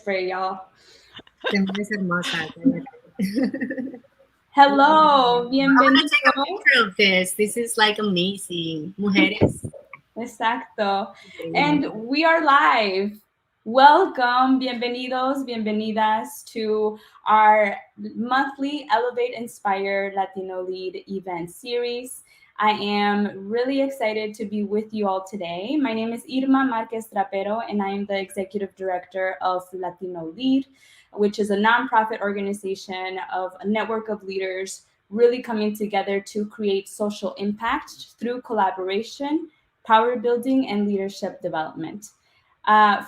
for y'all. Siempre es hermosa. Hello, I want to take a bienvenido. picture of this. This is like amazing. Mujeres. Exacto. Increíble. And we are live. Welcome, bienvenidos, bienvenidas to our monthly Elevate Inspire Latino Lead event series. I am really excited to be with you all today. My name is Irma Marquez Trapero, and I am the executive director of Latino Lead, which is a nonprofit organization of a network of leaders really coming together to create social impact through collaboration, power building, and leadership development.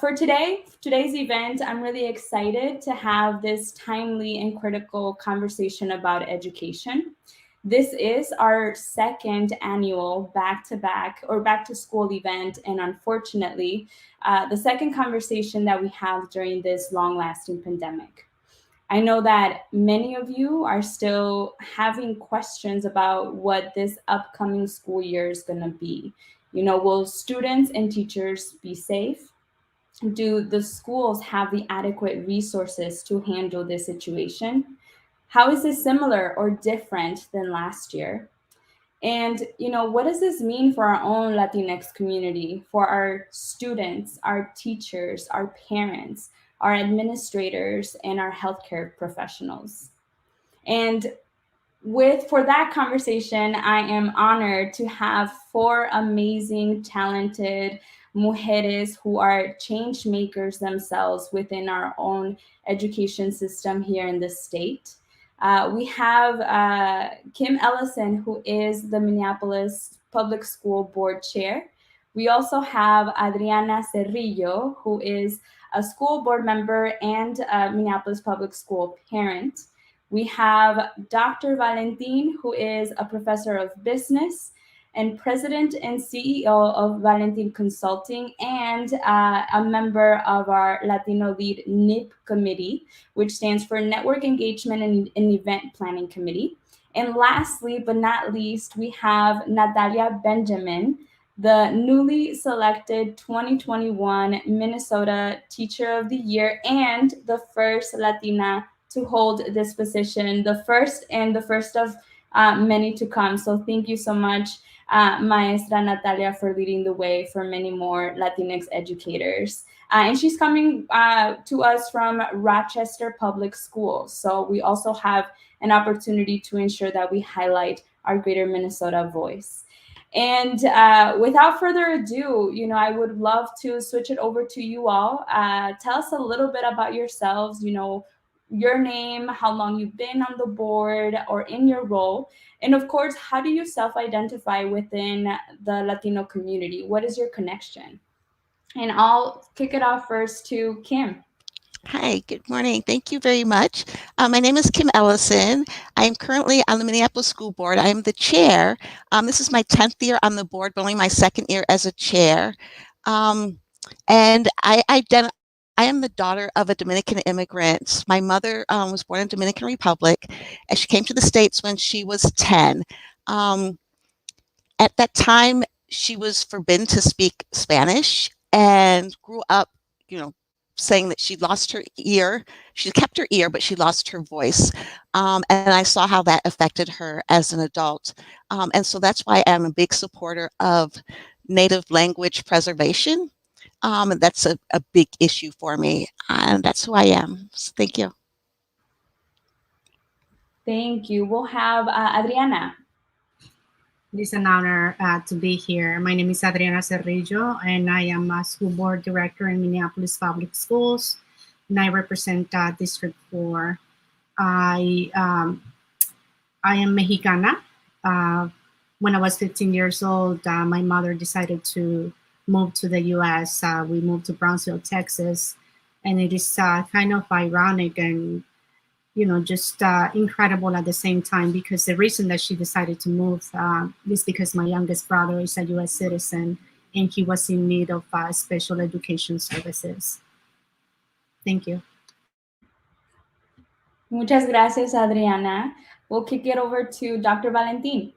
For today's event, I'm really excited to have this timely and critical conversation about education. This is our second annual back to back or back to school event, and unfortunately, the second conversation that we have during this long lasting pandemic. I know that many of you are still having questions about what this upcoming school year is going to be. Will students and teachers be safe? Do the schools have the adequate resources to handle this situation? How is this similar or different than last year? And what does this mean for our own Latinx community, for our students, our teachers, our parents, our administrators, and our healthcare professionals? And with for that conversation, I am honored to have four amazing, talented mujeres who are change makers themselves within our own education system here in the state. We have Kim Ellison, who is the Minneapolis Public School Board Chair. We also have Adriana Cerrillo, who is a school board member and a Minneapolis Public School parent. We have Dr. Valentin, who is a professor of business and president and CEO of Valentin Consulting and a member of our Latino Lead NIP committee, which stands for Network Engagement and Event Planning Committee. And lastly, but not least, we have Natalia Benjamin, the newly selected 2021 Minnesota Teacher of the Year and the first Latina to hold this position, the first and the first of many to come. So thank you so much, Maestra Natalia, for leading the way for many more Latinx educators. And she's coming to us from Rochester Public Schools. So we also have an opportunity to ensure that we highlight our greater Minnesota voice. And without further ado, I would love to switch it over to you all. Tell us a little bit about yourselves, your name, how long you've been on the board or in your role, and of course, how do you self identify within the Latino community? What is your connection? And I'll kick it off first to Kim. Hi, good morning. Thank you very much. My name is Kim Ellison. I am currently on the Minneapolis School Board. I am the chair. This is my 10th year on the board, but only my second year as a chair. And I am the daughter of a Dominican immigrant. My mother was born in Dominican Republic, and she came to the States when she was 10. At that time, she was forbidden to speak Spanish and grew up, saying that she lost her ear. She kept her ear, but she lost her voice. And I saw how that affected her as an adult. And so that's why I'm a big supporter of native language preservation. And that's a big issue for me. And that's who I am. So thank you. Thank you. We'll have Adriana. It is an honor to be here. My name is Adriana Cerrillo, and I am a school board director in Minneapolis Public Schools, and I represent District 4. I am Mexicana. When I was 15 years old, my mother decided to move to the US. We moved to Brownsville, Texas, and it is kind of ironic and just incredible at the same time, because the reason that she decided to move is because my youngest brother is a US citizen and he was in need of special education services. Thank you. Muchas gracias, Adriana. We'll kick it over to Dr. Valentin.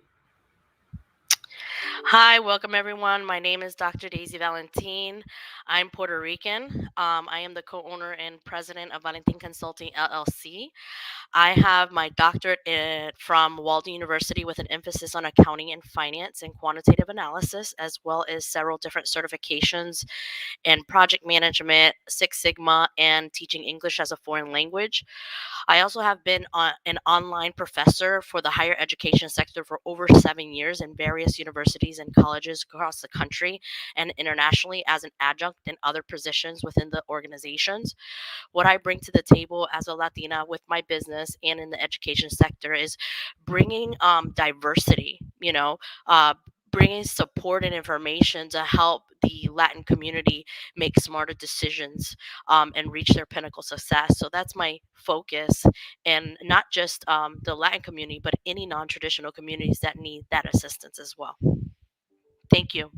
Hi, welcome everyone. My name is Dr. Daisy Valentin. I'm Puerto Rican. I am the co owner and president of Valentin Consulting LLC. I have my doctorate from Walden University with an emphasis on accounting and finance and quantitative analysis, as well as several different certifications in project management, Six Sigma, and teaching English as a foreign language. I also have been an online professor for the higher education sector for over 7 years in various universities and colleges across the country and internationally as an adjunct in other positions within the organizations. What I bring to the table as a Latina with my business and in the education sector is bringing diversity, bringing support and information to help the Latin community make smarter decisions and reach their pinnacle success. So that's my focus, and not just the Latin community, but any non traditional communities that need that assistance as well. Thank you.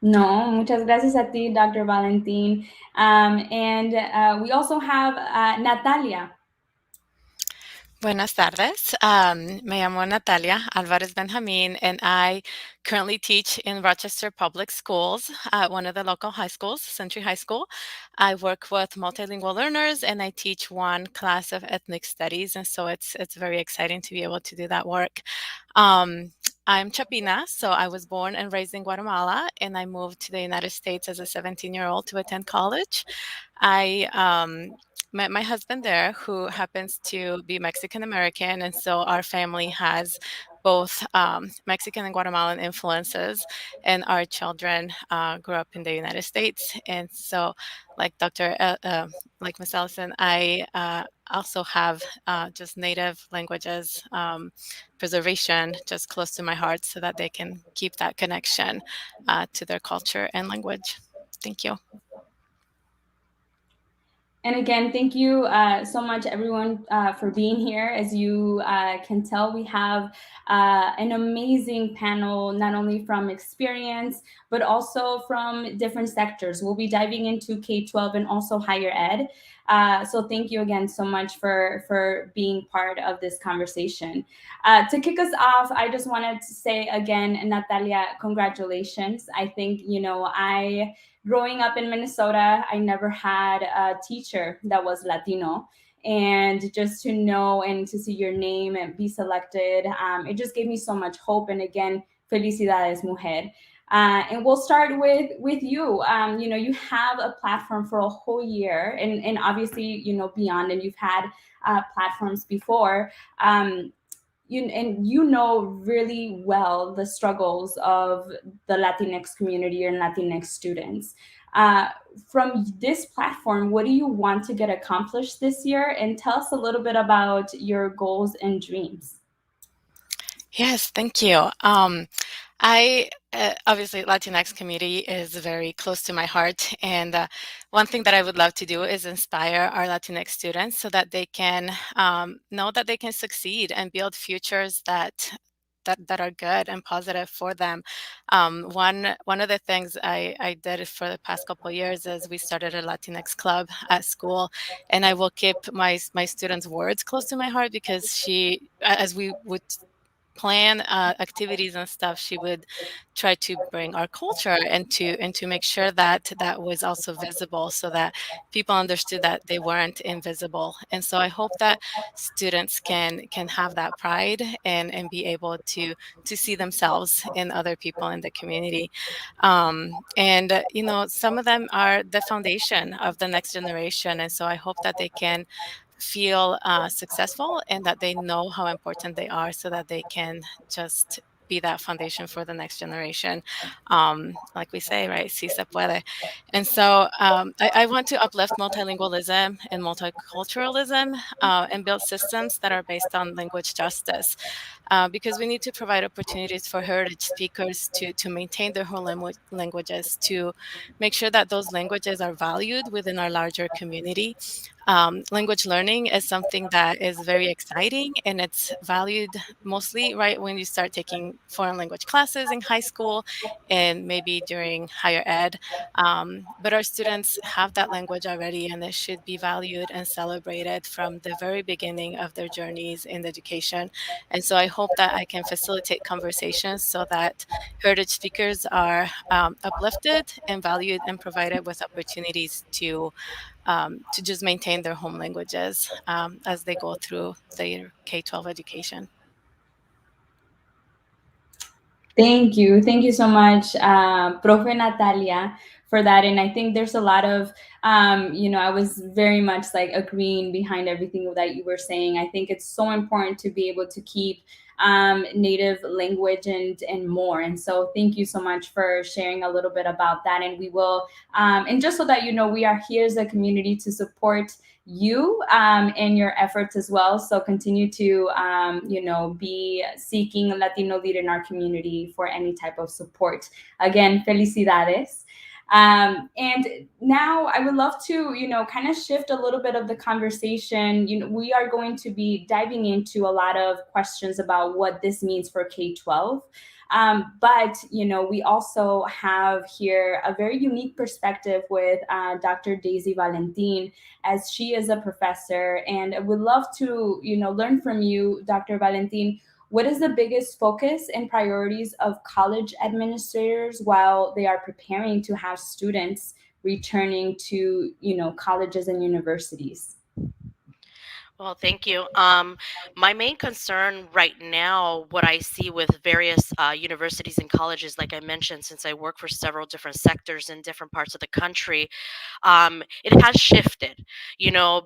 No, muchas gracias a ti, Dr. Valentin. And we also have Natalia. Buenas tardes. Me llamo Natalia Alvarez Benjamin, and I currently teach in Rochester Public Schools, one of the local high schools, Century High School. I work with multilingual learners, and I teach one class of ethnic studies, and so it's very exciting to be able to do that work. I'm Chapina, so I was born and raised in Guatemala, and I moved to the United States as a 17-year-old to attend college. I met my husband there, who happens to be Mexican American, and so our family has both Mexican and Guatemalan influences, and our children grew up in the United States. And so, like like Miss Allison, I also have just native languages preservation just close to my heart, so that they can keep that connection to their culture and language. Thank you. And again, thank you so much, everyone, for being here. As you can tell, we have an amazing panel, not only from experience, but also from different sectors. We'll be diving into K-12 and also higher ed. So thank you again so much for being part of this conversation. To kick us off, I just wanted to say again, Natalia, congratulations. I think, growing up in Minnesota, I never had a teacher that was Latino. And just to know and to see your name and be selected, it just gave me so much hope. And again, felicidades, mujer. And we'll start with you. You have a platform for a whole year, and obviously, beyond, and you've had platforms before. You know really well the struggles of the Latinx community and Latinx students. Uh, from this platform, what do you want to get accomplished this year? And tell us a little bit about your goals and dreams. Yes, thank you. I obviously Latinx community is very close to my heart, and one thing that I would love to do is inspire our Latinx students so that they can know that they can succeed and build futures that are good and positive for them. One of the things I did for the past couple of years is we started a Latinx club at school, and I will keep my students' words close to my heart, because as we would plan activities and stuff, she would try to bring our culture and to make sure that that was also visible, so that people understood that they weren't invisible. And so I hope that students can have that pride and be able to see themselves in other people in the community. Some of them are the foundation of the next generation, and so I hope that they can feel successful and that they know how important they are, so that they can just be that foundation for the next generation. Like we say, right? Si se puede. And so I want to uplift multilingualism and multiculturalism, and build systems that are based on language justice, because we need to provide opportunities for heritage speakers to maintain their whole languages, to make sure that those languages are valued within our larger community. Language learning is something that is very exciting, and it's valued mostly right when you start taking foreign language classes in high school and maybe during higher ed. But our students have that language already, and it should be valued and celebrated from the very beginning of their journeys in education. And so I hope that I can facilitate conversations so that heritage speakers are uplifted and valued and provided with opportunities to just maintain their home languages as they go through their K-12 education. Thank you so much, Profe Natalia, for that. And I think there's a lot of, I was very much like agreeing behind everything that you were saying. I think it's so important to be able to keep native language and more. And so thank you so much for sharing a little bit about that. And we will, and just so that you know, we are here as a community to support you and your efforts as well. So continue to, be seeking Latino lead in our community for any type of support. Again, felicidades. And now I would love to, kind of shift a little bit of the conversation. We are going to be diving into a lot of questions about what this means for K-12. But we also have here a very unique perspective with Dr. Daisy Valentin, as she is a professor. And I would love to, learn from you, Dr. Valentin. What is the biggest focus and priorities of college administrators while they are preparing to have students returning to, colleges and universities? Well, thank you. My main concern right now, what I see with various universities and colleges, like I mentioned, since I work for several different sectors in different parts of the country, it has shifted,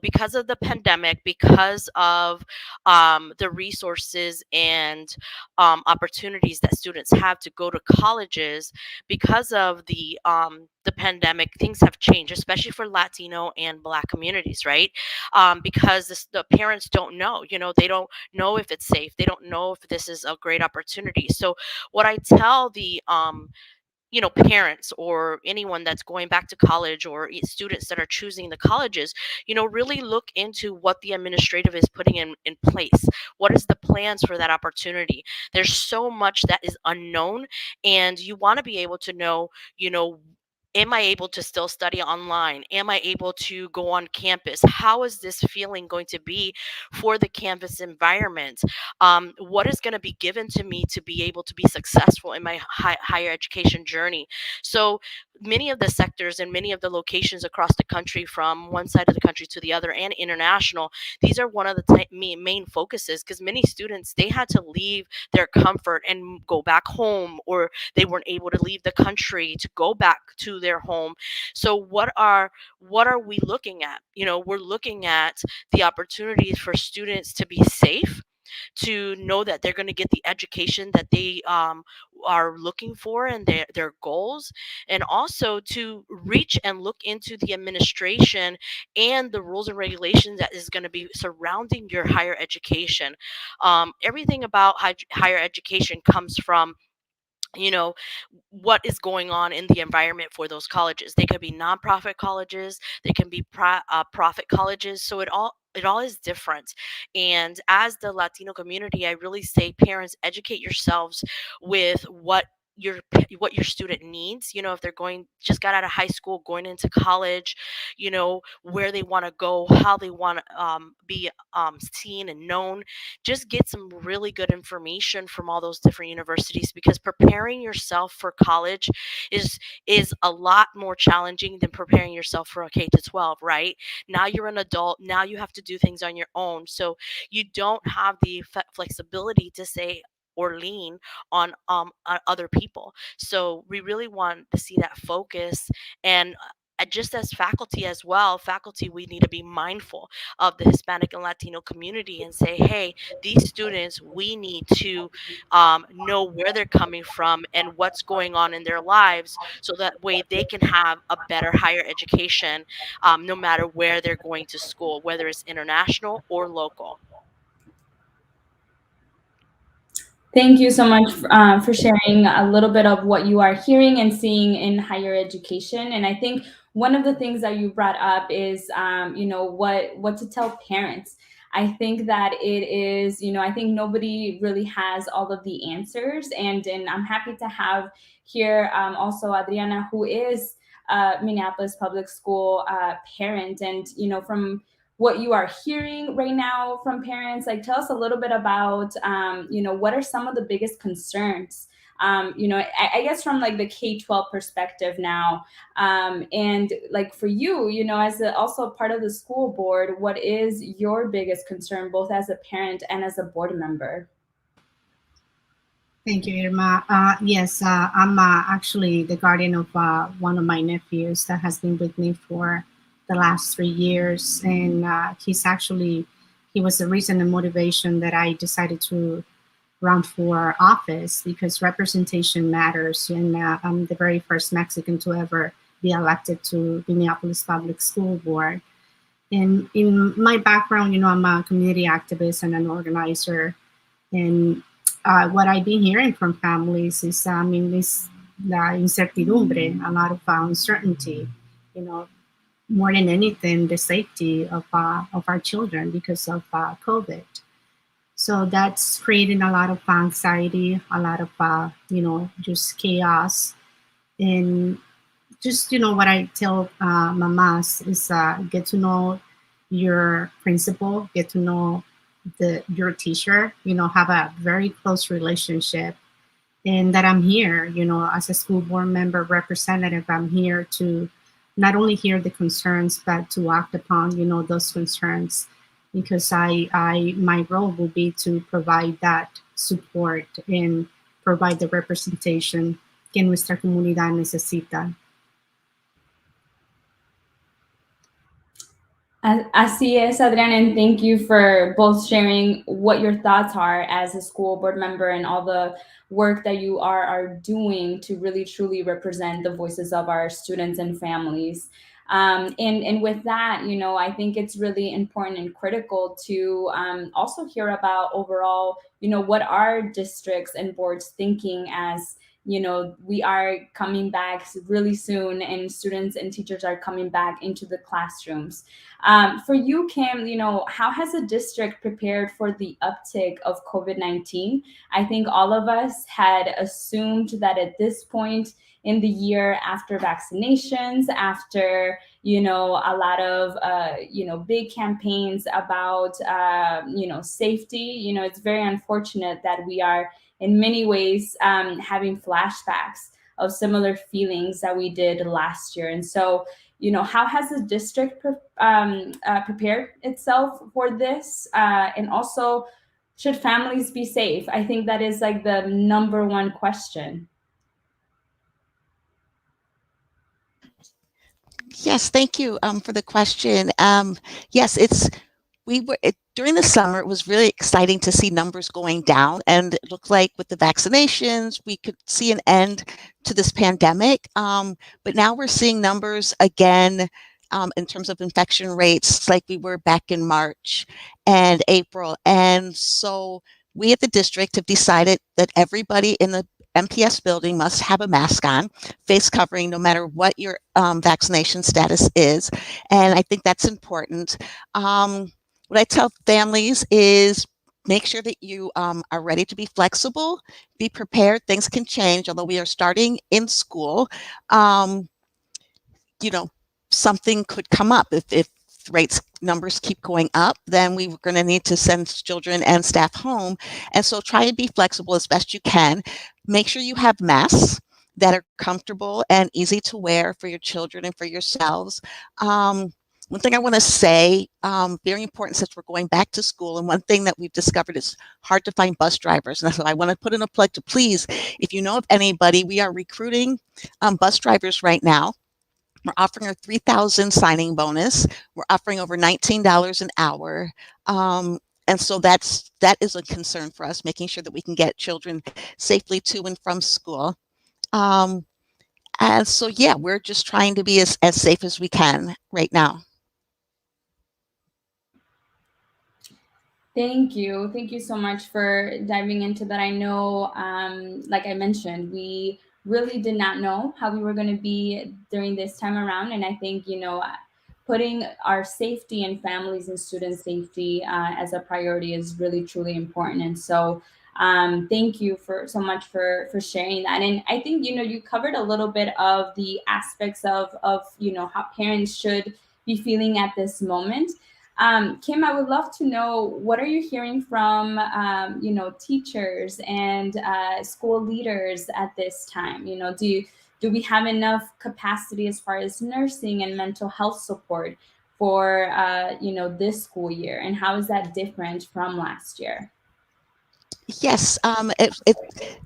because of the pandemic, because of the resources and opportunities that students have to go to colleges. Because of the pandemic, things have changed, especially for Latino and Black communities, right? Because the parents don't know, they don't know if it's safe, they don't know if this is a great opportunity. So what I tell the parents or anyone that's going back to college, or students that are choosing the colleges, really look into what the administrative is putting in place. What is the plans for that opportunity? There's so much that is unknown, and you want to be able to know, am I able to still study online? Am I able to go on campus? How is this feeling going to be for the campus environment? What is going to be given to me to be able to be successful in my higher education journey? So many of the sectors and many of the locations across the country, from one side of the country to the other and international, these are one of the main focuses, because many students, they had to leave their comfort and go back home, or they weren't able to leave the country to go back to their home. So what are we looking at? We're looking at the opportunities for students to be safe, to know that they're going to get the education that they are looking for and their goals, and also to reach and look into the administration and the rules and regulations that is going to be surrounding your higher education. Everything about higher education comes from, you know what is going on in the environment for those colleges. They could be nonprofit colleges, they can be profit colleges, so it all is different. And as the Latino community, I really say, parents, educate yourselves with what your student needs. If they're going just got out of high school, going into college, where they want to go, how they want to be seen and known. Just get some really good information from all those different universities, because preparing yourself for college is is a lot more challenging than preparing yourself for a K to 12, right? Now you're an adult, now you have to do things on your own, so you don't have the flexibility to say or lean on other people. So we really want to see that focus. And just as faculty as well, faculty, we need to be mindful of the Hispanic and Latino community and say, hey, these students, we need to know where they're coming from and what's going on in their lives, so that way they can have a better higher education, no matter where they're going to school, whether it's international or local. Thank you so much for sharing a little bit of what you are hearing and seeing in higher education. And I think one of the things that you brought up is, what to tell parents. I think that it is, I think nobody really has all of the answers, and I'm happy to have here also Adriana, who is Minneapolis Public School parent, and from what you are hearing right now from parents, like tell us a little bit about what are some of the biggest concerns, I guess from like the K-12 perspective now, and like for you, as also part of the school board, what is your biggest concern both as a parent and as a board member? Thank you, Irma. Yes, I'm actually the guardian of one of my nephews that has been with me for the last 3 years, and he was the reason and motivation that I decided to run for office, because representation matters, and I'm the very first Mexican to ever be elected to Minneapolis Public School Board. And in my background, I'm a community activist and an organizer, and what I've been hearing from families is, this la incertidumbre, a lot of uncertainty, you know, more than anything, the safety of our children because of COVID. So that's creating a lot of anxiety, a lot of, just chaos. And just, what I tell mamas is, get to know your principal, get to know your teacher, have a very close relationship, and that I'm here, as a school board member representative. I'm here to not only hear the concerns, but to act upon, those concerns, because my role will be to provide that support and provide the representation que nuestra comunidad necesita. Así es, Adriana, and thank you for both sharing what your thoughts are as a school board member and all the work that you are doing to really truly represent the voices of our students and families. And with that, I think it's really important and critical to also hear about overall, what our districts and boards thinking as we are coming back really soon, and students and teachers are coming back into the classrooms. For you, Kim, how has the district prepared for the uptick of COVID-19? I think all of us had assumed that at this point in the year, after vaccinations, after a lot of big campaigns about safety, it's very unfortunate that we are in many ways having flashbacks of similar feelings that we did last year. And so, how has the district prepared itself for this? And also, should families be safe? I think that is like the number one question. Yes, thank you for the question. Yes, during the summer, it was really exciting to see numbers going down, and it looked like with the vaccinations, we could see an end to this pandemic. But now we're seeing numbers again in terms of infection rates like we were back in March and April. And so we at the district have decided that everybody in the MPS building must have a mask on, face covering, no matter what your vaccination status is. And I think that's important. What I tell families is make sure that you are ready to be flexible, be prepared. Things can change, although we are starting in school. You know, something could come up. If rates numbers keep going up, then we're going to need to send children and staff home. And so try and be flexible as best you can. Make sure you have masks that are comfortable and easy to wear for your children and for yourselves. One thing I want to say, very important since we're going back to school, and one thing that we've discovered is hard to find bus drivers. And so I want to put in a plug to please, if you know of anybody, we are recruiting bus drivers right now. We're offering a 3,000 signing bonus. We're offering over $19 an hour. And so that is a concern for us, making sure that we can get children safely to and from school. And so, yeah, we're just trying to be as safe as we can right now. Thank you. Thank you so much for diving into that. I know, like I mentioned, we really did not know how we were going to be during this time around. And I think, putting our safety and families and student safety as a priority is really, truly important. And so, thank you for so much for sharing that. And I think, you covered a little bit of the aspects of how parents should be feeling at this moment. Kim, I would love to know, what are you hearing from teachers and school leaders at this time? Do we have enough capacity as far as nursing and mental health support for this school year, and how is that different from last year? Yes,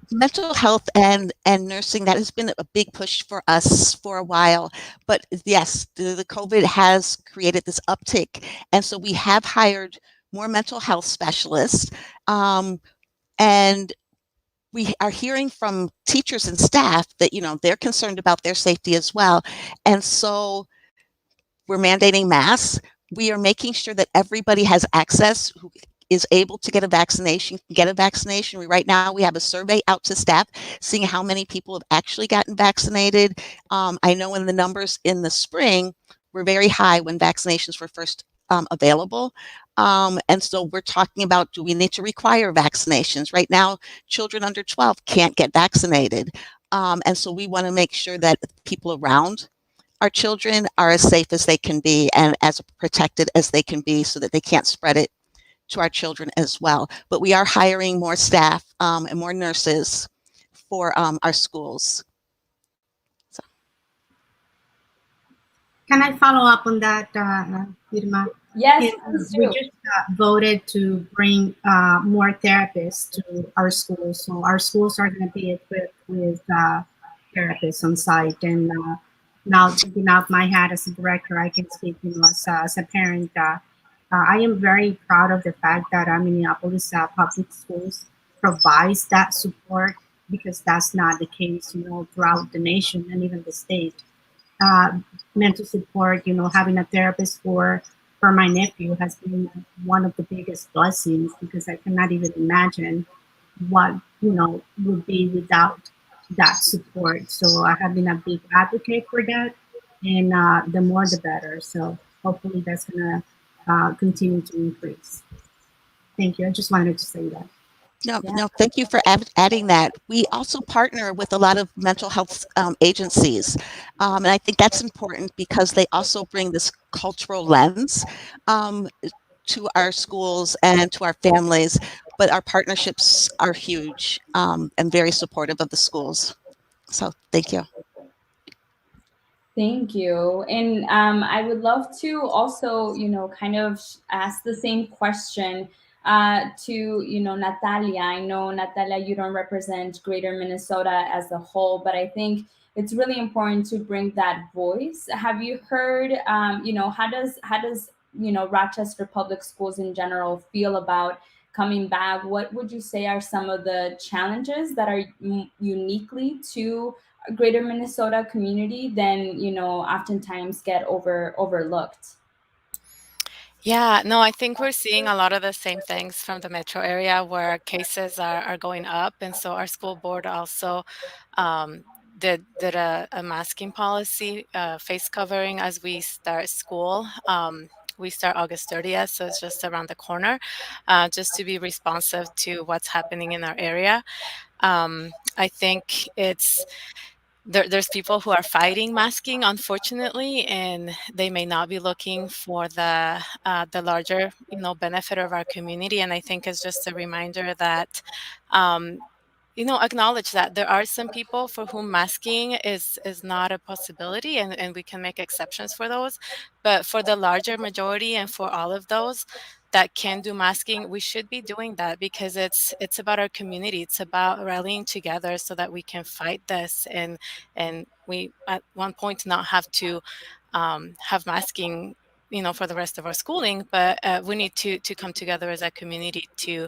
mental health and nursing, that has been a big push for us for a while. But yes, the COVID has created this uptick, and so we have hired more mental health specialists, and we are hearing from teachers and staff that they're concerned about their safety as well, and so we're mandating masks. We are making sure that everybody has access who is able to get a vaccination, can get a vaccination. Right now, we have a survey out to staff, seeing how many people have actually gotten vaccinated. I know in the numbers in the spring were very high when vaccinations were first available. And so we're talking about, do we need to require vaccinations? Right now, children under 12 can't get vaccinated. And so we want to make sure that people around our children are as safe as they can be and as protected as they can be, so that they can't spread it to our children as well. But we are hiring more staff and more nurses for our schools. So. Can I follow up on that, Irma? Yes, And please we do. just voted to bring more therapists to our schools. So our schools are going to be equipped with therapists on site. And now, taking off my hat as a director, I can speak, as a parent. I am very proud of the fact that Minneapolis public schools provides that support, because that's not the case, throughout the nation and even the state. uh, Mental support, having a therapist for my nephew has been one of the biggest blessings, because I cannot even imagine what would be without that support. So I have been a big advocate for that, and the more the better. So hopefully that's gonna continue to increase. Thank you. I just wanted to say that. No, Yeah. no, thank you for adding that. We also partner with a lot of mental health agencies. And I think that's important because they also bring this cultural lens um, to our schools and to our families. But our partnerships are huge and very supportive of the schools. So thank you. Thank you. And I would love to also, kind of ask the same question to, Natalia. I know, Natalia, you don't represent Greater Minnesota as a whole, but I think it's really important to bring that voice. Have you heard, how does, Rochester Public Schools in general feel about coming back? What would you say are some of the challenges that are uniquely to greater Minnesota community than oftentimes get overlooked? Yeah, no, I think we're seeing a lot of the same things from the metro area where cases are going up. And so our school board also um, did a masking policy, face covering as we start school. We start August 30th, so it's just around the corner, just to be responsive to what's happening in our area. I think there's people who are fighting masking, unfortunately, and they may not be looking for the larger, benefit of our community. And I think it's just a reminder that, um, acknowledge that there are some people for whom masking is not a possibility, and we can make exceptions for those. But for the larger majority and for all of those that can do masking, we should be doing that, because it's about our community. It's about rallying together so that we can fight this, and we at one point not have to have masking, for the rest of our schooling. But we need to come together as a community to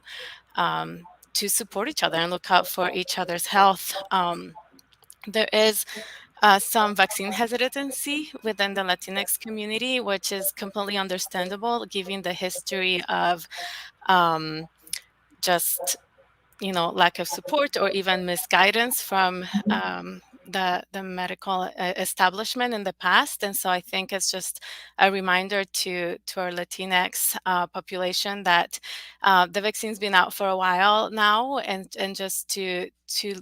support each other and look out for each other's health. There is some vaccine hesitancy within the Latinx community, which is completely understandable given the history of um, just lack of support or even misguidance from the medical establishment in the past. And so I think it's just a reminder to our Latinx population that the vaccine's been out for a while now, and just to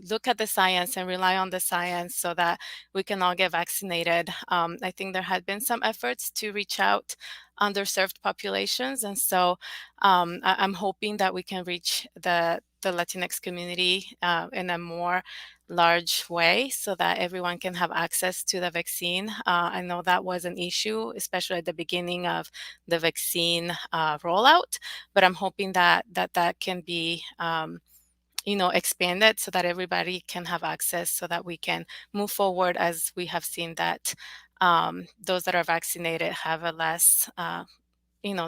look at the science and rely on the science so that we can all get vaccinated. I think there had been some efforts to reach out underserved populations, and so I'm hoping that we can reach the Latinx community in a more large way so that everyone can have access to the vaccine. I know that was an issue, especially at the beginning of the vaccine rollout, but I'm hoping that can be expanded so that everybody can have access so that we can move forward, as we have seen that those that are vaccinated have a less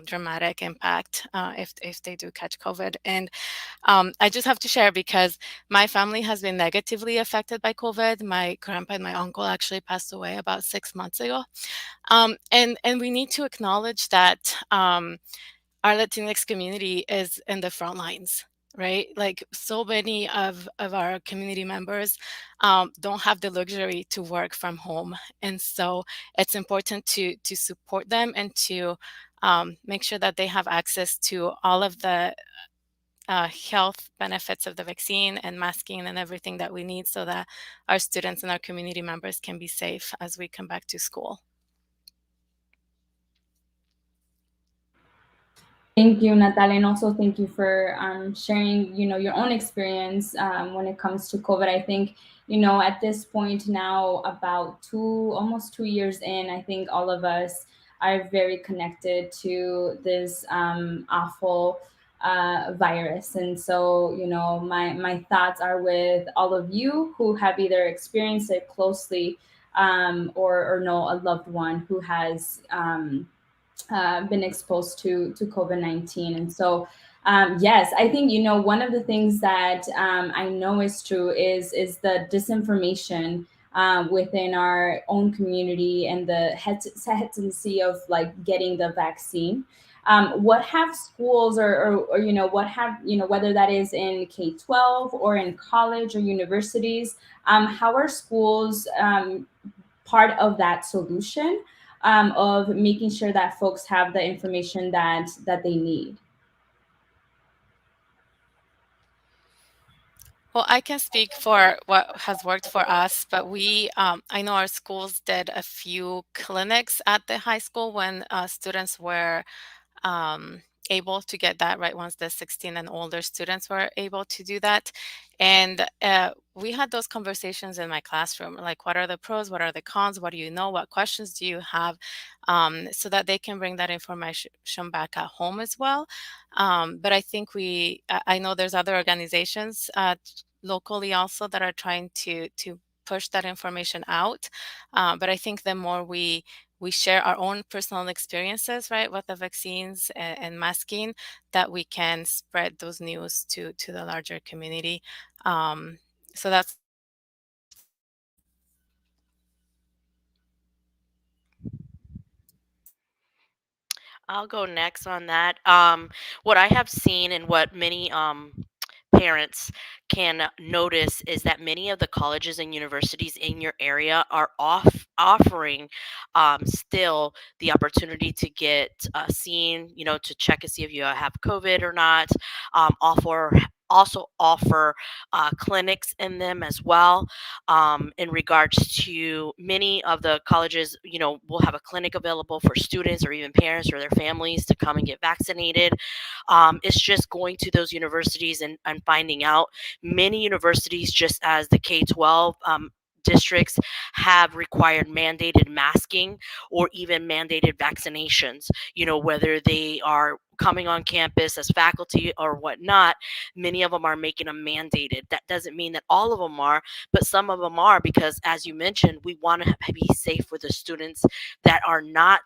dramatic impact if they do catch COVID. And I just have to share because my family has been negatively affected by COVID. My grandpa and my uncle actually passed away about 6 months ago. And we need to acknowledge that our Latinx community is in the front lines, right? Like so many of our community members don't have the luxury to work from home. And so it's important to support them and to make sure that they have access to all of the health benefits of the vaccine and masking and everything that we need so that our students and our community members can be safe as we come back to school. Thank you, Natalia, and also thank you for sharing, your own experience when it comes to COVID. I think, at this point now, about almost 2 years in, I think all of us are very connected to this awful virus, and so, my thoughts are with all of you who have either experienced it closely or know a loved one who has. Been exposed to COVID-19. And so, yes, I think, one of the things that I know is true is the disinformation within our own community and the hesitancy of like getting the vaccine. What have schools or what have, whether that is in K-12 or in college or universities, how are schools part of that solution of making sure that folks have the information that they need? Well, I can speak for what has worked for us, but I know our schools did a few clinics at the high school when students were um, able to get that, right, once the 16 and older students were able to do that. And we had those conversations in my classroom, like what are the pros, what are the cons, what do you know, what questions do you have, so that they can bring that information back at home as well. But I think I know there's other organizations locally also that are trying to push that information out. But I think the more we share our own personal experiences, right, with the vaccines and masking, that we can spread those news to the larger community. So that's what I would say. I'll go next on that. What I have seen and what many parents can notice is that many of the colleges and universities in your area are offering still the opportunity to get seen, to check and see if you have COVID or not. Also offer clinics in them as well. In regards to many of the colleges, will have a clinic available for students or even parents or their families to come and get vaccinated. It's just going to those universities and finding out. Many universities, just as the K-12 districts, have required mandated masking or even mandated vaccinations, whether they are coming on campus as faculty or whatnot. Many of them are making them mandated. That doesn't mean that all of them are, but some of them are, because as you mentioned, we want to be safe for the students that are not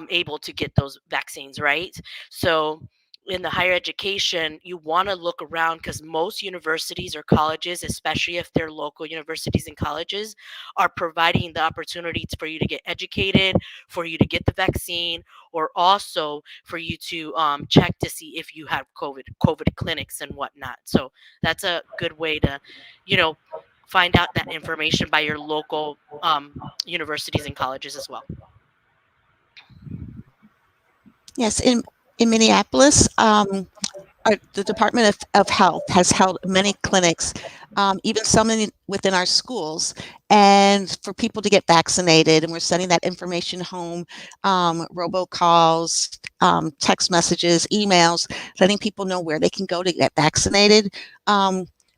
able to get those vaccines, right? So in the higher education, you want to look around because most universities or colleges, especially if they're local universities and colleges, are providing the opportunity for you to get educated, for you to get the vaccine, or also for you to check to see if you have COVID clinics and whatnot. So that's a good way to, you know, find out that information by your local universities and colleges as well. Yes, in Minneapolis, the Department of Health has held many clinics, even some within our schools, and for people to get vaccinated. And we're sending that information home, robocalls, text messages, emails, letting people know where they can go to get vaccinated.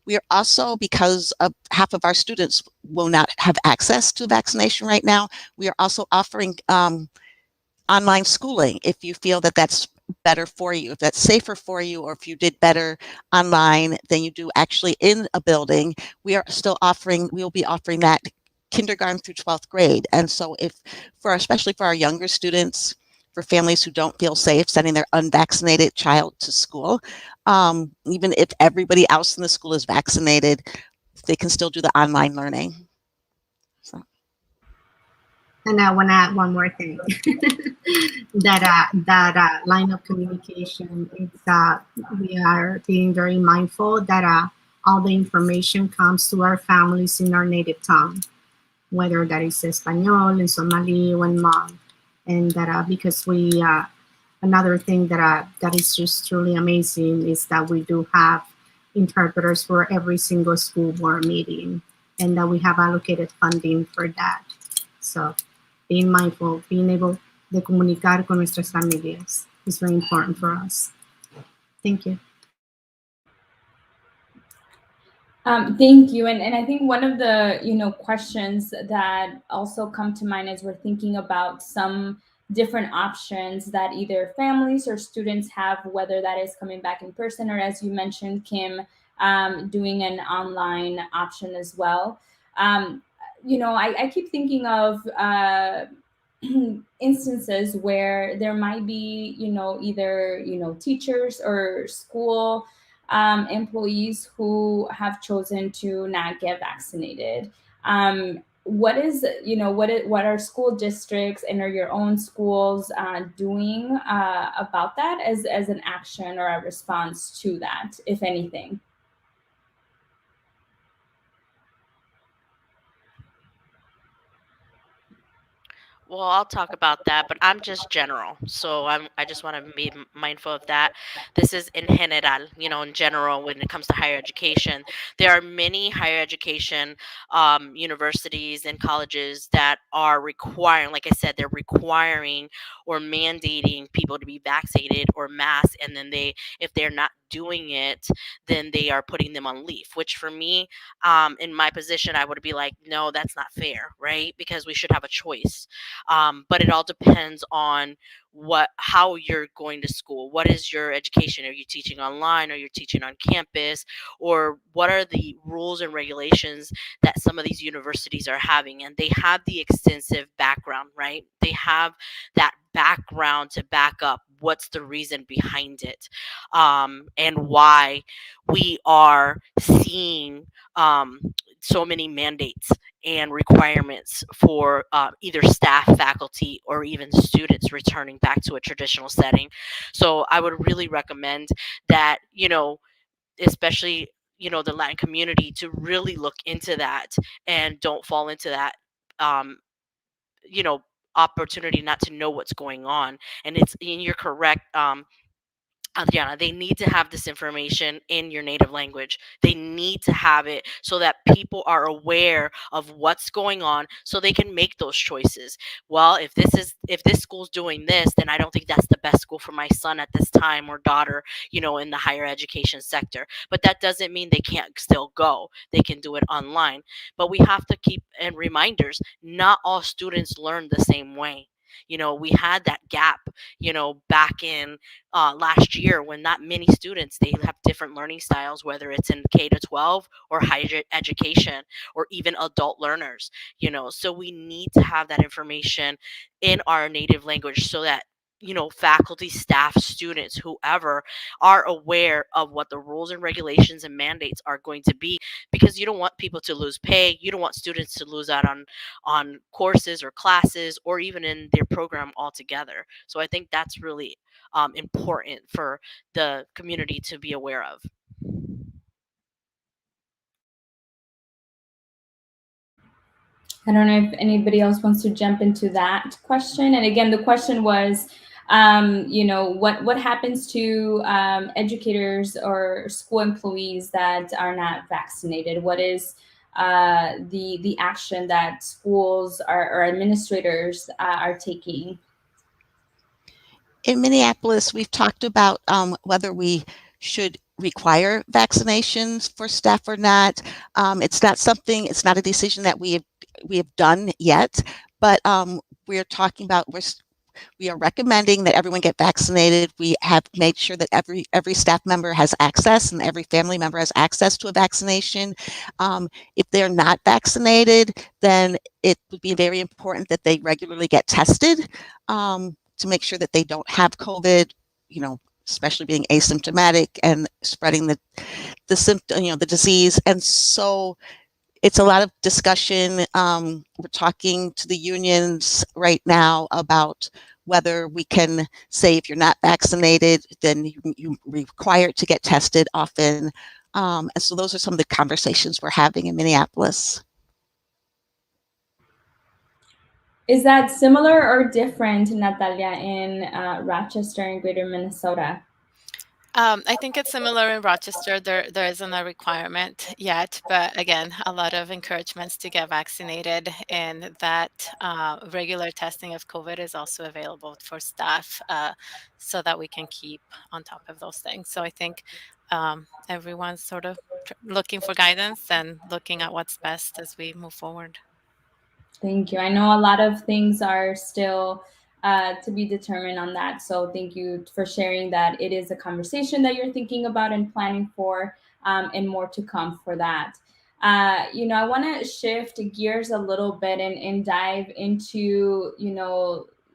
We are also, because of half of our students will not have access to vaccination right now, we are also offering online schooling if you feel that that's better for you, if that's safer for you, or if you did better online than you do actually in a building. We will be offering that kindergarten through 12th grade. And so especially for our younger students, for families who don't feel safe sending their unvaccinated child to school, even if everybody else in the school is vaccinated, they can still do the online learning. So. And I want to add one more thing. that line of communication is we are being very mindful that all the information comes to our families in our native tongue, whether that is Espanol, in Somali, or in Hmong, and that because we another thing that is just truly amazing is that we do have interpreters for every single school board meeting, and that we have allocated funding for that. So being mindful, being able de comunicar con nuestras familias is very important for us. Thank you. Thank you. And I think one of the, questions that also come to mind as we're thinking about some different options that either families or students have, whether that is coming back in person or, as you mentioned, Kim, doing an online option as well. I keep thinking of instances where there might be, either, teachers or school employees who have chosen to not get vaccinated. What is, what are school districts and are your own schools doing about that as an action or a response to that, if anything? Well, I'll talk about that, but I'm just general. So I just want to be mindful of that. This is in general, in general when it comes to higher education. There are many higher education universities and colleges that are requiring, like I said, they're requiring or mandating people to be vaccinated or masked, and then if they're not doing it, then they are putting them on leave, which for me, in my position, I would be like, no, that's not fair, right? Because we should have a choice. But it all depends on how you're going to school. What is your education? Are you teaching online, or you're teaching on campus, or what are the rules and regulations that some of these universities are having? And they have the extensive background, right? They have that background to back up what's the reason behind it, and why we are seeing so many mandates and requirements for either staff, faculty, or even students returning back to a traditional setting. So I would really recommend that, especially, the Latin community, to really look into that and don't fall into that, um, you know, opportunity not to know what's going on. And you're correct. Adriana, they need to have this information in your native language. They need to have it so that people are aware of what's going on so they can make those choices. Well, if this school's doing this, then I don't think that's the best school for my son at this time or daughter, in the higher education sector. But that doesn't mean they can't still go. They can do it online. But we have to keep and reminders, not all students learn the same way. We had that gap, back in last year, when not many students, they have different learning styles, whether it's in K to 12 or higher education or even adult learners. So we need to have that information in our native language so that faculty, staff, students, whoever, are aware of what the rules and regulations and mandates are going to be, because you don't want people to lose pay. You don't want students to lose out on courses or classes or even in their program altogether. So I think that's really important for the community to be aware of. I don't know if anybody else wants to jump into that question. And again, the question was, what happens to educators or school employees that are not vaccinated? What is the action that schools or administrators are taking? In Minneapolis, we've talked about whether we should require vaccinations for staff or not. It's not a decision that we have done yet, but we're talking about, we are recommending that everyone get vaccinated. We have made sure that every staff member has access and every family member has access to a vaccination. If they're not vaccinated, then it would be very important that they regularly get tested to make sure that they don't have COVID, especially being asymptomatic and spreading the symptom, the disease. And so it's a lot of discussion. We're talking to the unions right now about whether we can say if you're not vaccinated, then you're required to get tested often. And so those are some of the conversations we're having in Minneapolis. Is that similar or different, Natalia, in Rochester and Greater Minnesota? I think it's similar in Rochester. There isn't a requirement yet, but again, a lot of encouragements to get vaccinated, and that regular testing of COVID is also available for staff, so that we can keep on top of those things. So I think everyone's sort of looking for guidance and looking at what's best as we move forward. Thank you. I know a lot of things are still to be determined on that. So thank you for sharing that. It is a conversation that you're thinking about and planning for, and more to come for that. I want to shift gears a little bit and dive into,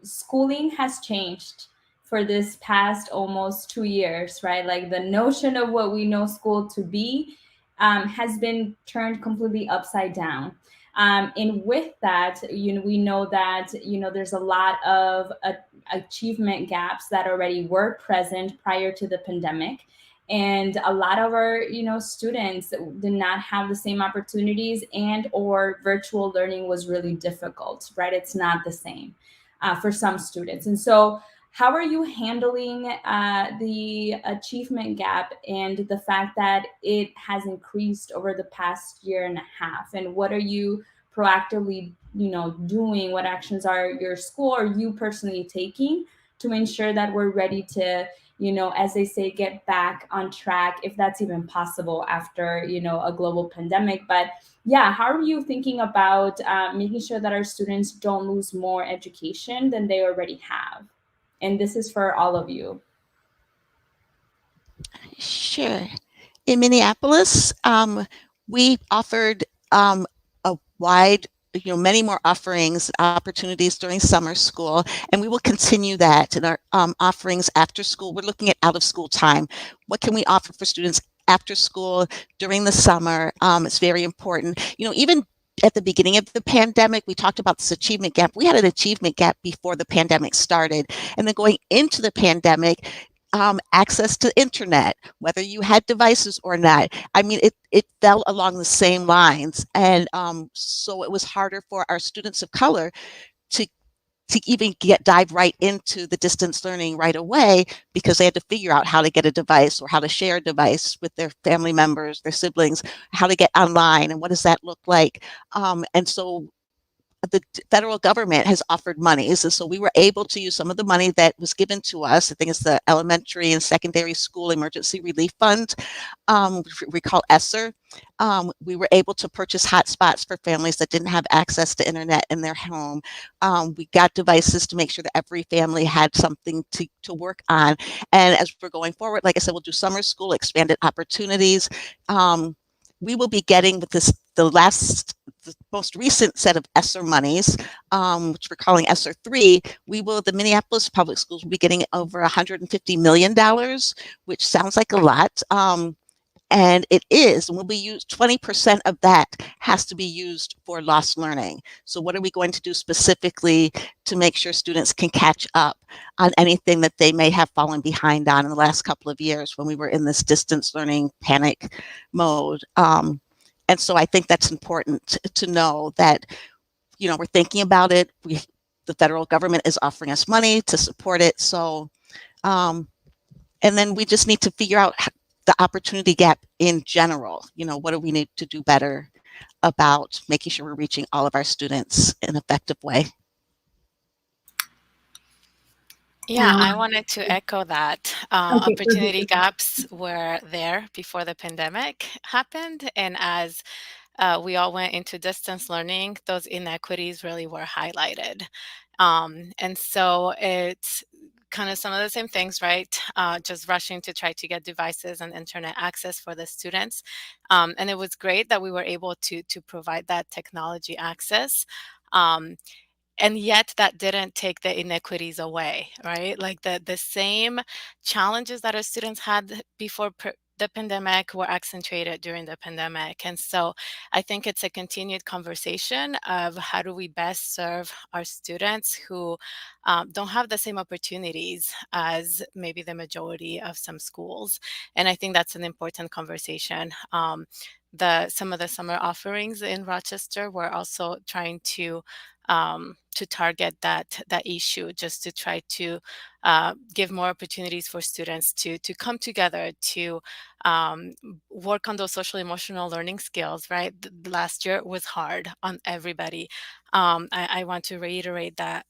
schooling has changed for this past almost 2 years, right? Like the notion of what we know school to be has been turned completely upside down. And with that, we know that there's a lot of achievement gaps that already were present prior to the pandemic, and a lot of our students did not have the same opportunities, and or virtual learning was really difficult, right? It's not the same for some students. And so how are you handling the achievement gap and the fact that it has increased over the past year and a half? And what are you proactively, doing? What actions are your school or you personally taking to ensure that we're ready to, as they say, get back on track, if that's even possible after, a global pandemic? But yeah, how are you thinking about making sure that our students don't lose more education than they already have? And this is for all of you. Sure. In Minneapolis, we offered a wide, many more offerings, opportunities during summer school, and we will continue that in our offerings after school. We're looking at out of school time. What can we offer for students after school during the summer? It's very important. Even at the beginning of the pandemic, we talked about this achievement gap. We had an achievement gap before the pandemic started. And then going into the pandemic, access to internet, whether you had devices or not. I mean, it fell along the same lines. And so it was harder for our students of color to even dive right into the distance learning right away, because they had to figure out how to get a device or how to share a device with their family members, their siblings, how to get online, and what does that look like. And so the federal government has offered monies. And so we were able to use some of the money that was given to us. I think it's the Elementary and Secondary School Emergency Relief Fund, we call ESSER. We were able to purchase hotspots for families that didn't have access to internet in their home. We got devices to make sure that every family had something to work on. And as we're going forward, like I said, we'll do summer school, expanded opportunities. We will be getting with the the most recent set of ESSER monies, which we're calling ESSER 3, the Minneapolis Public Schools will be getting over $150 million, which sounds like a lot. And it is, and will be used, 20% of that has to be used for lost learning. So what are we going to do specifically to make sure students can catch up on anything that they may have fallen behind on in the last couple of years when we were in this distance learning panic mode? And so I think that's important to know that, we're thinking about it. The federal government is offering us money to support it. So, and then we just need to figure out the opportunity gap in general. What do we need to do better about making sure we're reaching all of our students in an effective way? Yeah, I wanted to echo that. Okay, Opportunity gaps were there before the pandemic happened. And as we all went into distance learning, those inequities really were highlighted. And so it's kind of some of the same things, right? Just rushing to try to get devices and internet access for the students. And it was great that we were able to provide that technology access. And yet that didn't take the inequities away, right? Like the same challenges that our students had before the pandemic were accentuated during the pandemic. And so I think it's a continued conversation of how do we best serve our students who don't have the same opportunities as maybe the majority of some schools. And I think that's an important conversation. Some of the summer offerings in Rochester were also trying to target that issue, just to try to give more opportunities for students to come together, to work on those social emotional learning skills, right? Last year was hard on everybody. I want to reiterate that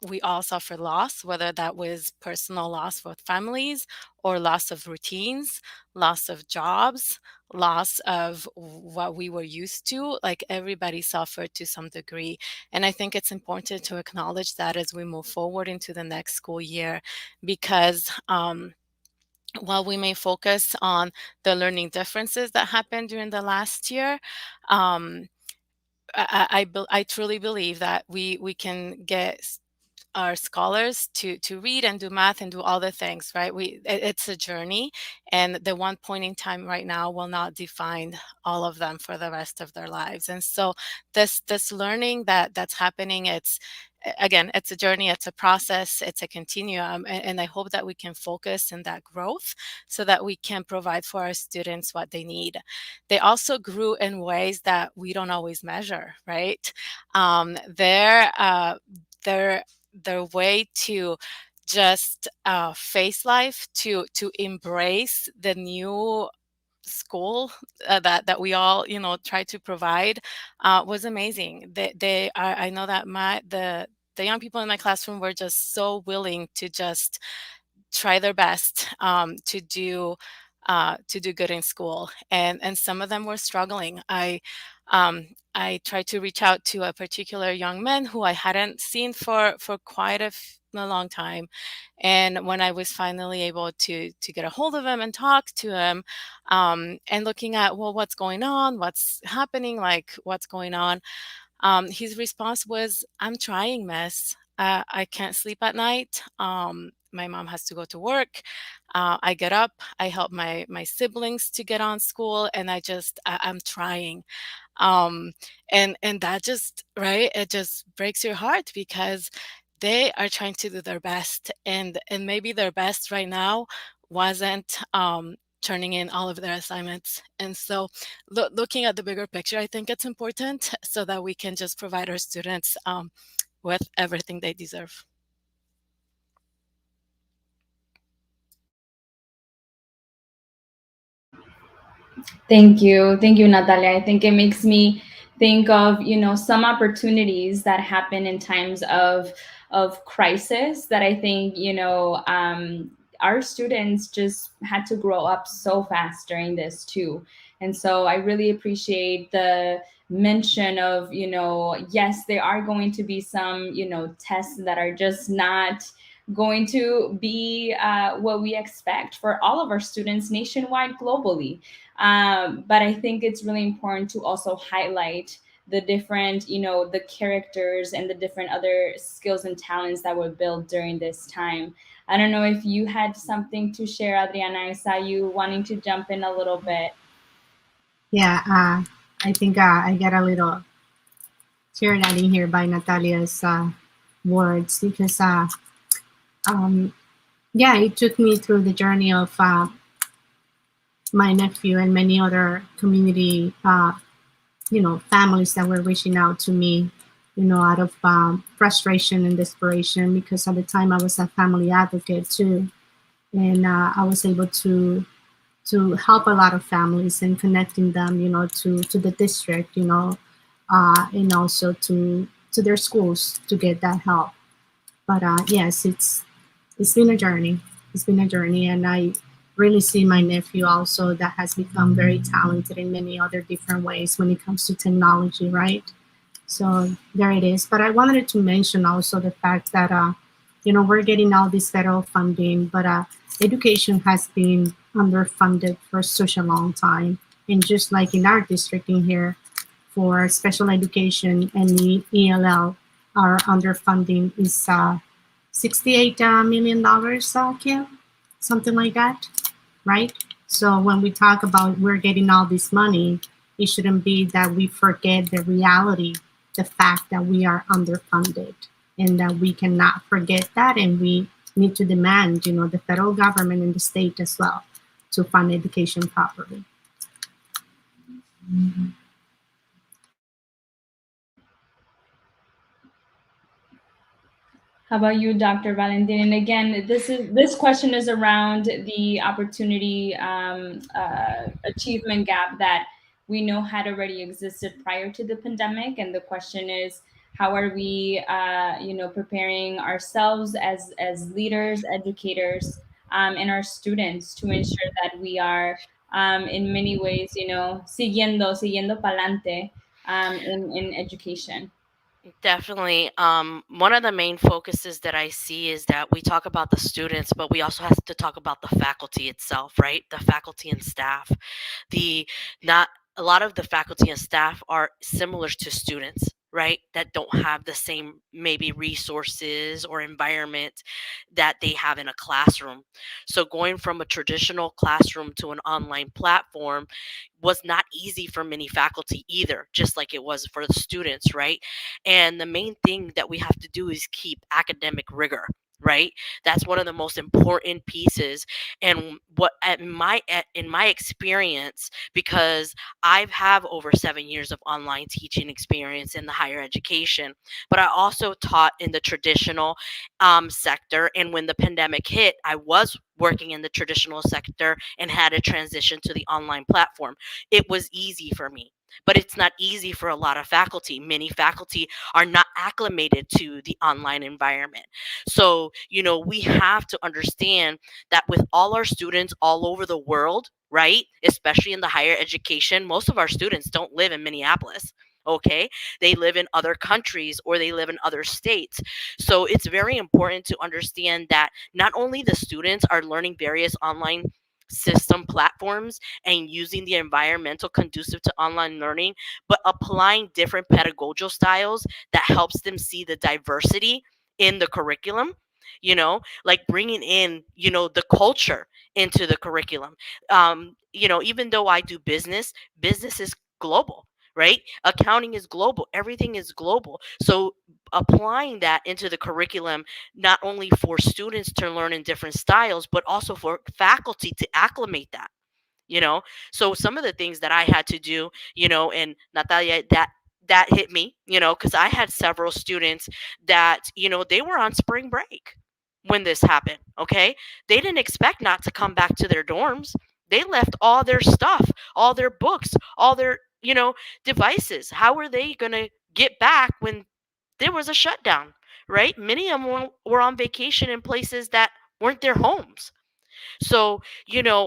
we all suffer loss, whether that was personal loss with families or loss of routines, loss of jobs, loss of what we were used to. Like everybody suffered to some degree. And I think it's important to acknowledge that as we move forward into the next school year, because while we may focus on the learning differences that happened during the last year, I truly believe that we can get our scholars to read and do math and do all the things, right? It's a journey, and the one point in time right now will not define all of them for the rest of their lives. And so this learning that's happening, again, it's a journey, it's a process, it's a continuum, and I hope that we can focus in that growth so that we can provide for our students what they need. They also grew in ways that we don't always measure, right? Their way to just face life, to embrace the new school that we all try to provide was amazing. I know that the young people in my classroom were just so willing to just try their best to do good in school, and some of them were struggling. I tried to reach out to a particular young man who I hadn't seen for quite a long time, and when I was finally able to get a hold of him and talk to him, and looking at, well, what's going on, what's happening, like what's going on, his response was, "I'm trying, miss. I can't sleep at night. My mom has to go to work. I get up, I help my siblings to get on school, and I'm trying." Um, and that just, right, it just breaks your heart, because they are trying to do their best, and maybe their best right now wasn't turning in all of their assignments. And so looking at the bigger picture, I think it's important so that we can just provide our students with everything they deserve. Thank you, Natalia. I think it makes me think of some opportunities that happen in times of crisis that I think our students just had to grow up so fast during this too. And so I really appreciate the mention of yes, there are going to be some tests that are just not going to be what we expect for all of our students nationwide, globally. But I think it's really important to also highlight the different, the characters and the different other skills and talents that were built during this time. I don't know if you had something to share, Adriana. I saw you wanting to jump in a little bit. Yeah, I think I get a little teared in here by Natalia's words because, um, yeah, it took me through the journey of my nephew and many other community, families that were reaching out to me, out of frustration and desperation because at the time I was a family advocate too, and I was able to help a lot of families and connecting them, to the district, and also to their schools to get that help. But yes, it's been a journey. It's been a journey, and I really see my nephew also that has become very talented in many other different ways when it comes to technology, right? So there it is. But I wanted to mention also the fact that we're getting all this federal funding, but education has been underfunded for such a long time. And just like in our district in here, for special education and the ELL, our underfunding is $68 million, Kim, something like that, right? So when we talk about we're getting all this money, it shouldn't be that we forget the reality, the fact that we are underfunded, and that we cannot forget that, and we need to demand, the federal government and the state as well to fund education properly. How about you, Dr. Valentin? And again, this question is around the opportunity achievement gap that we know had already existed prior to the pandemic, and the question is, how are we, preparing ourselves as leaders, educators, and our students to ensure that we are, in many ways, siguiendo pa'lante, in education. Definitely. One of the main focuses that I see is that we talk about the students, but we also have to talk about the faculty itself, right? The faculty and staff. The not A lot of the faculty and staff are similar to students, right? That don't have the same maybe resources or environment that they have in a classroom. So going from a traditional classroom to an online platform was not easy for many faculty either, just like it was for the students, right? And the main thing that we have to do is keep academic rigor, right? That's one of the most important pieces. And what in my experience, because I've have over 7 years of online teaching experience in the higher education, but I also taught in the traditional sector. And when the pandemic hit, I was working in the traditional sector and had to transition to the online platform. It was easy for me, but it's not easy for a lot of faculty. Many faculty are not acclimated to the online environment. So, we have to understand that with all our students all over the world, right? Especially in the higher education, most of our students don't live in Minneapolis. Okay, they live in other countries or they live in other states. So it's very important to understand that not only the students are learning various online system platforms and using the environmental conducive to online learning, but applying different pedagogical styles that helps them see the diversity in the curriculum, like bringing in, the culture into the curriculum. Even though I do business is global, right? Accounting is global, everything is global. So applying that into the curriculum, not only for students to learn in different styles, but also for faculty to acclimate that, you know so some of the things that I had to do, and Natalia, that hit me, because I had several students that, they were on spring break when this happened. Okay, they didn't expect not to come back to their dorms. They left all their stuff, all their books, all their, devices. How were they going to get back when there was a shutdown, right? Many of them were on vacation in places that weren't their homes. So,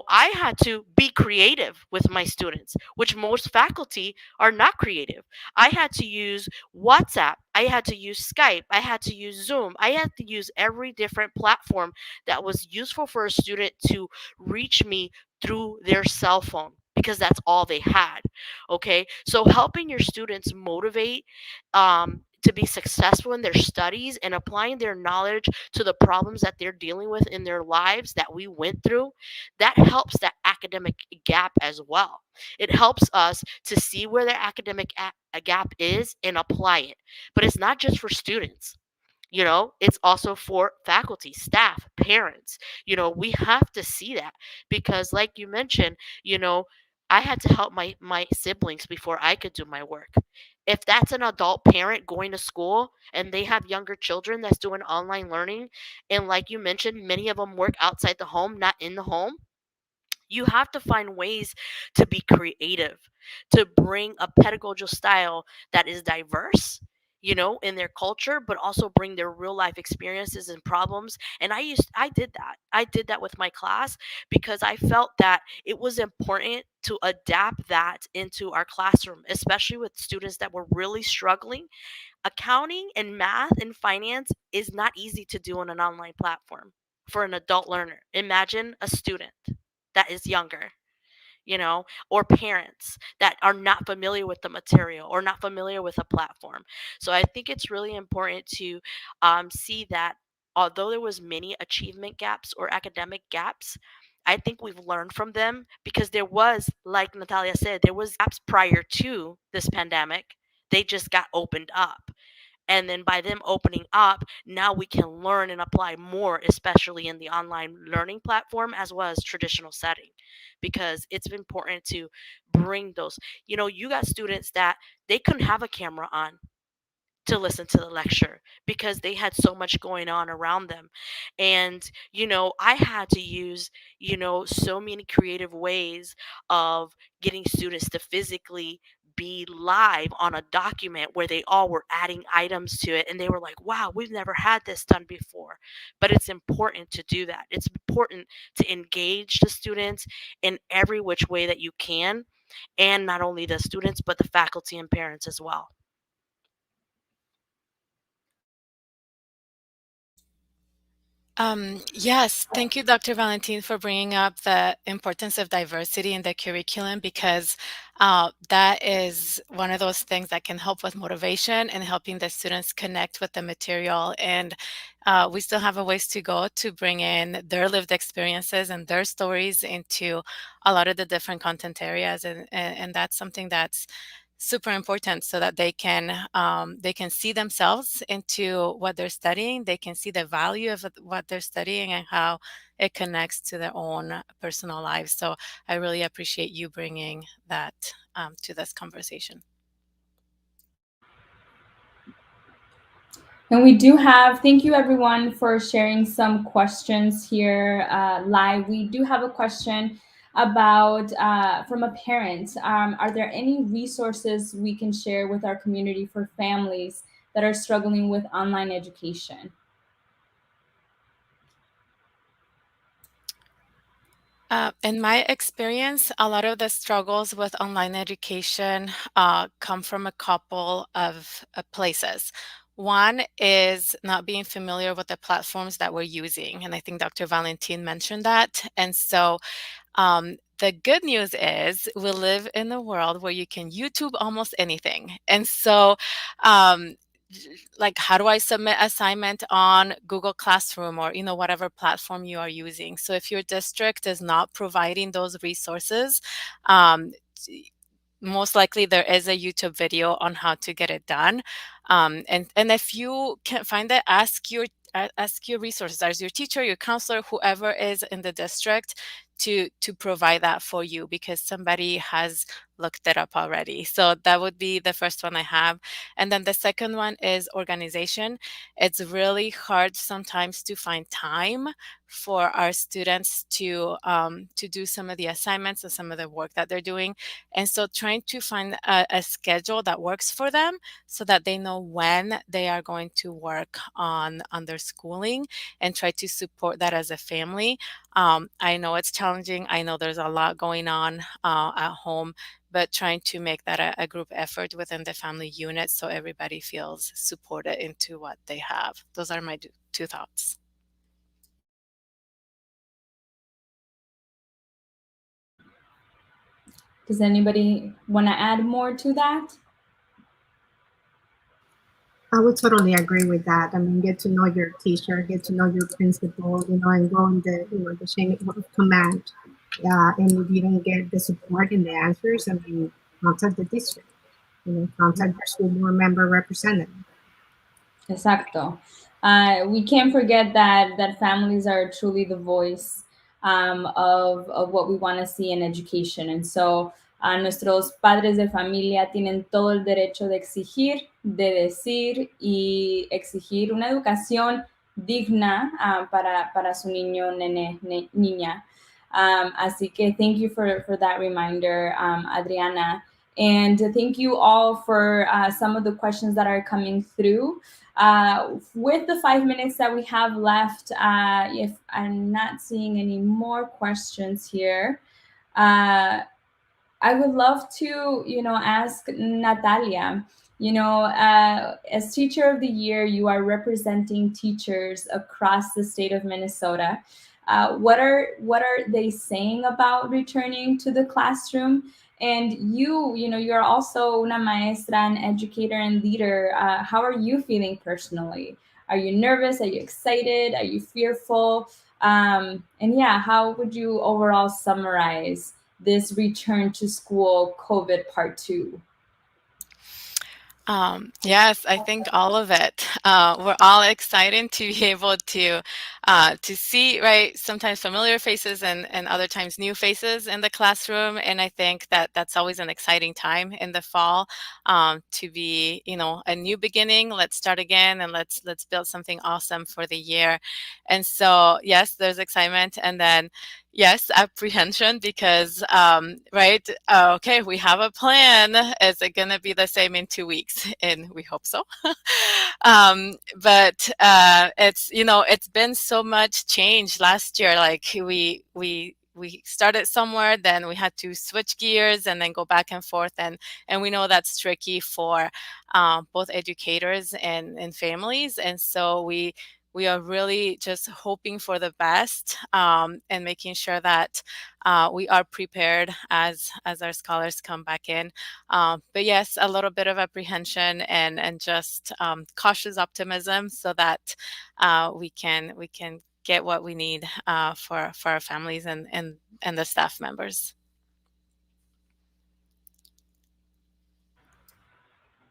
I had to be creative with my students, which most faculty are not creative. I had to use WhatsApp, I had to use Skype, I had to use Zoom, I had to use every different platform that was useful for a student to reach me through their cell phone because that's all they had. Okay, so helping your students motivate to be successful in their studies and applying their knowledge to the problems that they're dealing with in their lives that we went through, that helps that academic gap as well. It helps us to see where their academic gap is and apply it. But it's not just for students. It's also for faculty, staff, parents. We have to see that because, like you mentioned, I had to help my siblings before I could do my work. If that's an adult parent going to school and they have younger children that's doing online learning, and like you mentioned, many of them work outside the home, not in the home, you have to find ways to be creative, to bring a pedagogical style that is diverse, in their culture, but also bring their real life experiences and problems. And I did that with my class because I felt that it was important to adapt that into our classroom, especially with students that were really struggling. Accounting and math and finance is not easy to do on an online platform for an adult learner. Imagine a student that is younger, or parents that are not familiar with the material or not familiar with a platform. So I think it's really important to see that although there was many achievement gaps or academic gaps, I think we've learned from them because there was, like Natalia said, there was gaps prior to this pandemic. They just got opened up. And then by them opening up, now we can learn and apply more, especially in the online learning platform as well as traditional setting, because it's important to bring those. You got students that they couldn't have a camera on to listen to the lecture because they had so much going on around them. And, I had to use, so many creative ways of getting students to physically be live on a document where they all were adding items to it and they were like, wow, we've never had this done before. But it's important to do that. It's important to engage the students in every which way that you can, and not only the students but the faculty and parents as well. Yes, thank you, Dr. Valentin, for bringing up the importance of diversity in the curriculum because that is one of those things that can help with motivation and helping the students connect with the material. And we still have a ways to go to bring in their lived experiences and their stories into a lot of the different content areas. And that's something that's super important so that they can see themselves into what they're studying. They can see the value of what they're studying and how it connects to their own personal lives. So I really appreciate you bringing that to this conversation. And we do have, thank you everyone for sharing some questions here live. We do have a question about from a parent. Are there any resources we can share with our community for families that are struggling with online education? In my experience, a lot of the struggles with online education come from a couple of places. One is not being familiar with the platforms that we're using. And I think Dr. Valentin mentioned that. And so the good news is we live in a world where you can YouTube almost anything. And so um, like how do I submit assignment on Google Classroom or whatever platform you are using. So if your district is not providing those resources, um, most likely there is a YouTube video on how to get it done. And if you can't find it, ask your resources, as your teacher, your counselor, whoever is in the district to provide that for you because somebody has looked it up already. So that would be the first one I have. And then the second one is organization. It's really hard sometimes to find time for our students to do some of the assignments and some of the work that they're doing. And so trying to find a schedule that works for them so that they know when they are going to work on their schooling and try to support that as a family I know it's challenging. I know there's a lot going on at home, but trying to make that a group effort within the family unit so everybody feels supported into what they have. Those are my two thoughts. Does anybody want to add more to that? I would totally agree with that. I mean, get to know your teacher, get to know your principal, and go in the chain of command. And if you don't get the support and the answers, I mean, contact the district. Contact your school board member representative. Exacto. We can't forget that families are truly the voice of what we want to see in education. And so nuestros padres de familia tienen todo el derecho de exigir, de decir y exigir una educación digna para su niño, nene, niña. Así que thank you for that reminder, Adriana. And thank you all for some of the questions that are coming through. With the 5 minutes that we have left, if I'm not seeing any more questions here, I would love to, ask Natalia, as Teacher of the Year, you are representing teachers across the state of Minnesota. What are they saying about returning to the classroom? And you're also una maestra, an educator and leader. How are you feeling personally? Are you nervous? Are you excited? Are you fearful? And yeah, how would you overall summarize this return to school COVID part 2? Yes, I think all of it. We're all excited to be able to see, right, sometimes familiar faces and other times new faces in the classroom. And I think that that's always an exciting time in the fall, to be, a new beginning. Let's start again and let's build something awesome for the year. And so, yes, there's excitement, and then yes, apprehension, because right, okay, we have a plan. Is it going to be the same in 2 weeks? And we hope so. But it's been so much change last year. Like we started somewhere, then we had to switch gears and then go back and forth, and we know that's tricky for both educators and families. And so we are really just hoping for the best, and making sure that we are prepared as our scholars come back in. But yes, a little bit of apprehension and just cautious optimism, so that we can get what we need for our families and the staff members.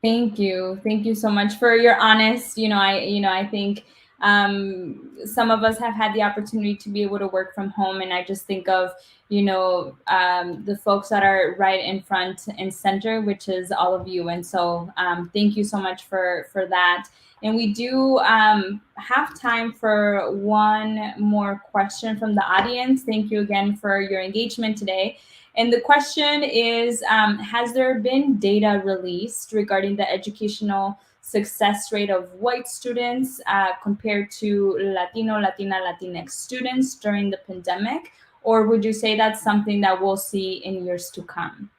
Thank you so much for your honest. I think some of us have had the opportunity to be able to work from home, and I just think of the folks that are right in front and center, which is all of you. And so thank you so much for that. And we do have time for one more question from the audience. Thank you again for your engagement today. And the question is, has there been data released regarding the educational success rate of white students compared to Latino, Latina, Latinx students during the pandemic? Or would you say that's something that we'll see in years to come?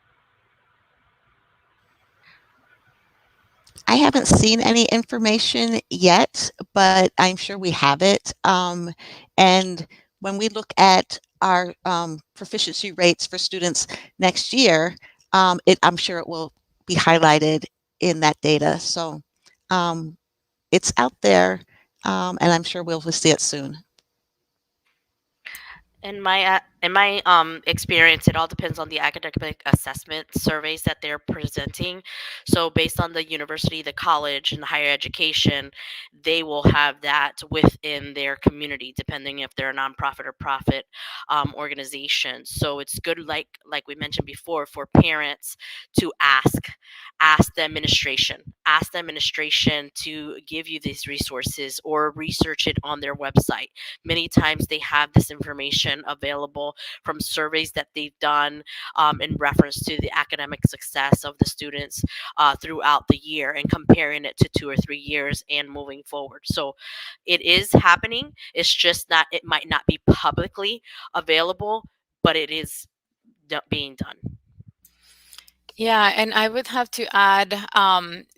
I haven't seen any information yet, but I'm sure we have it. And when we look at our proficiency rates for students next year, I'm sure it will be highlighted in that data. So it's out there, and I'm sure we'll see it soon. In my experience, it all depends on the academic assessment surveys that they're presenting. So based on the university, the college, and the higher education, they will have that within their community, depending if they're a nonprofit or profit organization. So it's good, like we mentioned before, for parents to ask the administration to give you these resources or research it on their website. Many times they have this information available from surveys that they've done in reference to the academic success of the students throughout the year and comparing it to 2 or 3 years and moving forward. So it is happening. It's just not, it might not be publicly available, but it is being done. Yeah, and I would have to add,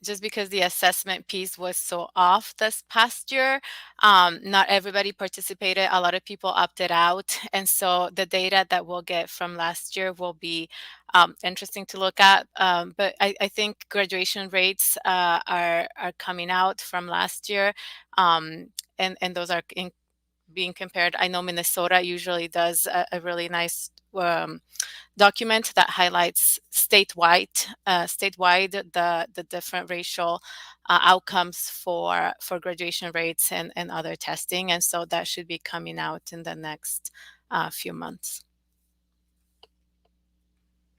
just because the assessment piece was so off this past year, not everybody participated. A lot of people opted out. And so the data that we'll get from last year will be interesting to look at. But I think graduation rates are coming out from last year, and those are being compared. I know Minnesota usually does a really nice document that highlights statewide the different racial outcomes for graduation rates and other testing, and so that should be coming out in the next few months.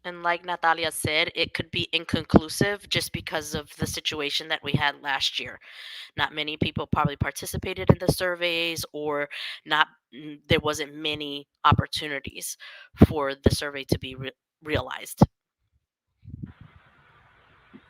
And like Natalia said, it could be inconclusive just because of the situation that we had last year. Not many people probably participated in the surveys, or not, there wasn't many opportunities for the survey to be realized.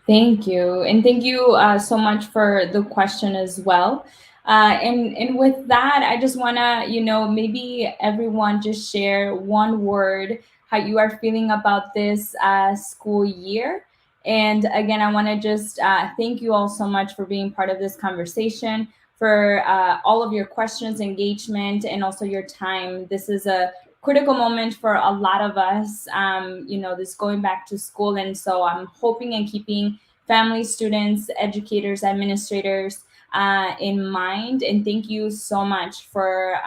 Thank you. And thank you so much for the question as well. And with that, I just want to, maybe everyone just share one word, how you are feeling about this school year. And again, I want to just thank you all so much for being part of this conversation, for all of your questions, engagement, and also your time. This is a critical moment for a lot of us, this going back to school. And so I'm hoping and keeping families, students, educators, administrators in mind. And thank you so much for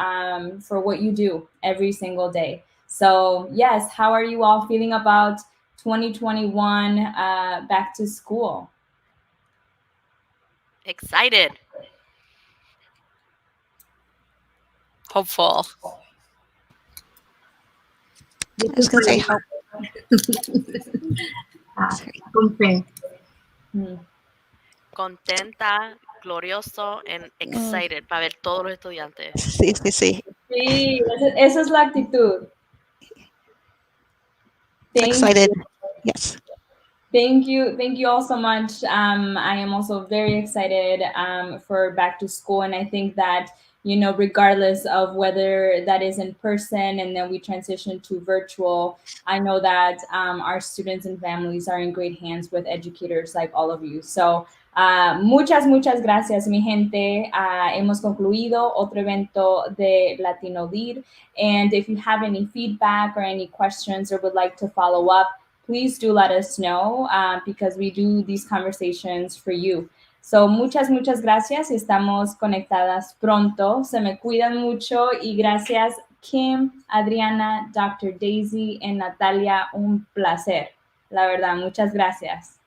what you do every single day. So yes, how are you all feeling about 2021 back to school? Excited. Hopeful. I was going to say hope. Con fe. Contenta, glorioso, and excited para ver todos los estudiantes. Sí, sí, sí. Sí, esa es la actitud. Excited. Yes. Thank you all so much. I am also very excited for back to school, and I think that regardless of whether that is in person and then we transition to virtual, I know that our students and families are in great hands with educators like all of you. So muchas gracias, mi gente. Hemos concluido otro evento de Latino Lead, and if you have any feedback or any questions or would like to follow up, please do let us know because we do these conversations for you. So muchas gracias. Estamos conectadas pronto. Se me cuidan mucho y gracias Kim, Adriana, Dr. Daisy y Natalia. Un placer. La verdad, muchas gracias.